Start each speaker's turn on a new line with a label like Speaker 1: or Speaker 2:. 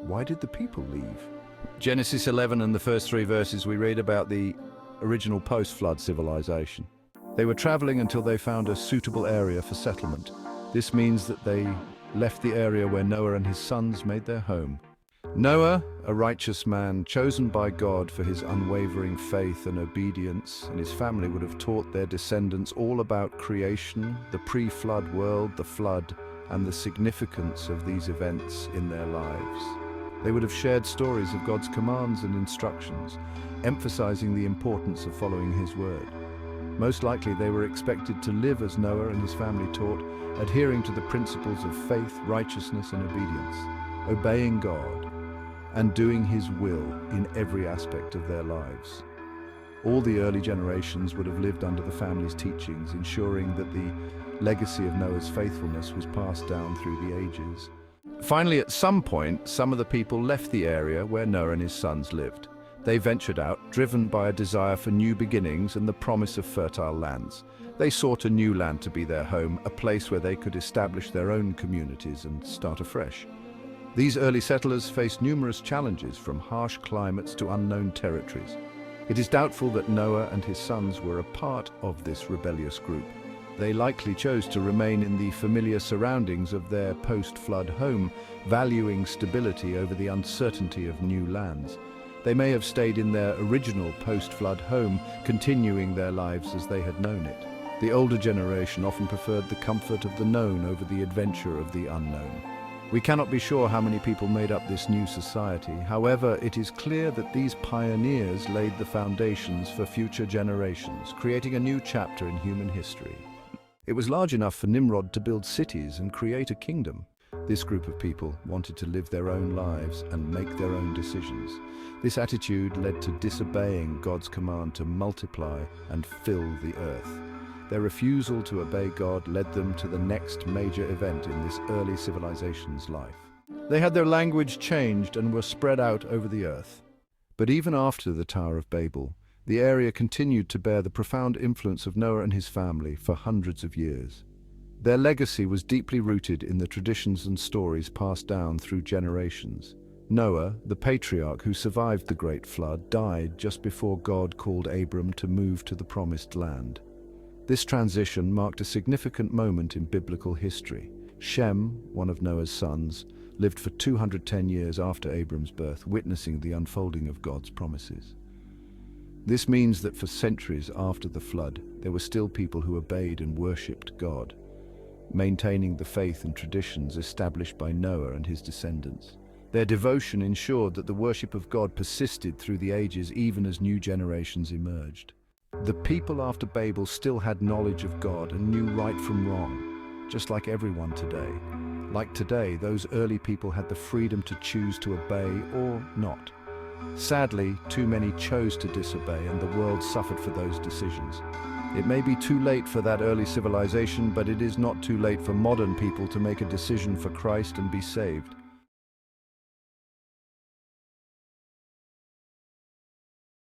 Speaker 1: why did the people leave?
Speaker 2: Genesis 11 and the first 3 verses we read about the original post-flood civilization. They were traveling until they found a suitable area for settlement. This means that they left the area where Noah and his sons made their home. Noah, a righteous man chosen by God for his unwavering faith and obedience, and his family would have taught their descendants all about creation, the pre-flood world, the flood, and the significance of these events in their lives. They would have shared stories of God's commands and instructions, emphasizing the importance of following his word. Most likely they were expected to live as Noah and his family taught, adhering to the principles of faith, righteousness, and obedience, obeying God, and doing his will in every aspect of their lives. All the early generations would have lived under the family's teachings, ensuring that the legacy of Noah's faithfulness was passed down through the ages. Finally, at some point, some of the people left the area where Noah and his sons lived. They ventured out, driven by a desire for new beginnings and the promise of fertile lands. They sought a new land to be their home, a place where they could establish their own communities and start afresh. These early settlers faced numerous challenges, from harsh climates to unknown territories. It is doubtful that Noah and his sons were a part of this rebellious group. They likely chose to remain in the familiar surroundings of their post-flood home, valuing stability over the uncertainty of new lands. They may have stayed in their original post-flood home, continuing their lives as they had known it. The older generation often preferred the comfort of the known over the adventure of the unknown. We cannot be sure how many people made up this new society. However, it is clear that these pioneers laid the foundations for future generations, creating a new chapter in human history. It was large enough for Nimrod to build cities and create a kingdom. This group of people wanted to live their own lives and make their own decisions. This attitude led to disobeying God's command to multiply and fill the earth. Their refusal to obey God led them to the next major event in this early civilization's life. They had their language changed and were spread out over the earth. But even after the Tower of Babel, the area continued to bear the profound influence of Noah and his family for hundreds of years. Their legacy was deeply rooted in the traditions and stories passed down through generations. Noah, the patriarch who survived the Great Flood, died just before God called Abram to move to the Promised Land. This transition marked a significant moment in biblical history. Shem, one of Noah's sons, lived for 210 years after Abram's birth, witnessing the unfolding of God's promises. This means that for centuries after the flood, there were still people who obeyed and worshipped God, maintaining the faith and traditions established by Noah and his descendants. Their devotion ensured that the worship of God persisted through the ages, even as new generations emerged. The people after Babel still had knowledge of God and knew right from wrong, just like everyone today. Like today, those early people had the freedom to choose to obey or not. Sadly, too many chose to disobey, and the world suffered for those decisions. It may be too late for that early civilization, but it is not too late for modern people to make a decision for Christ and be saved.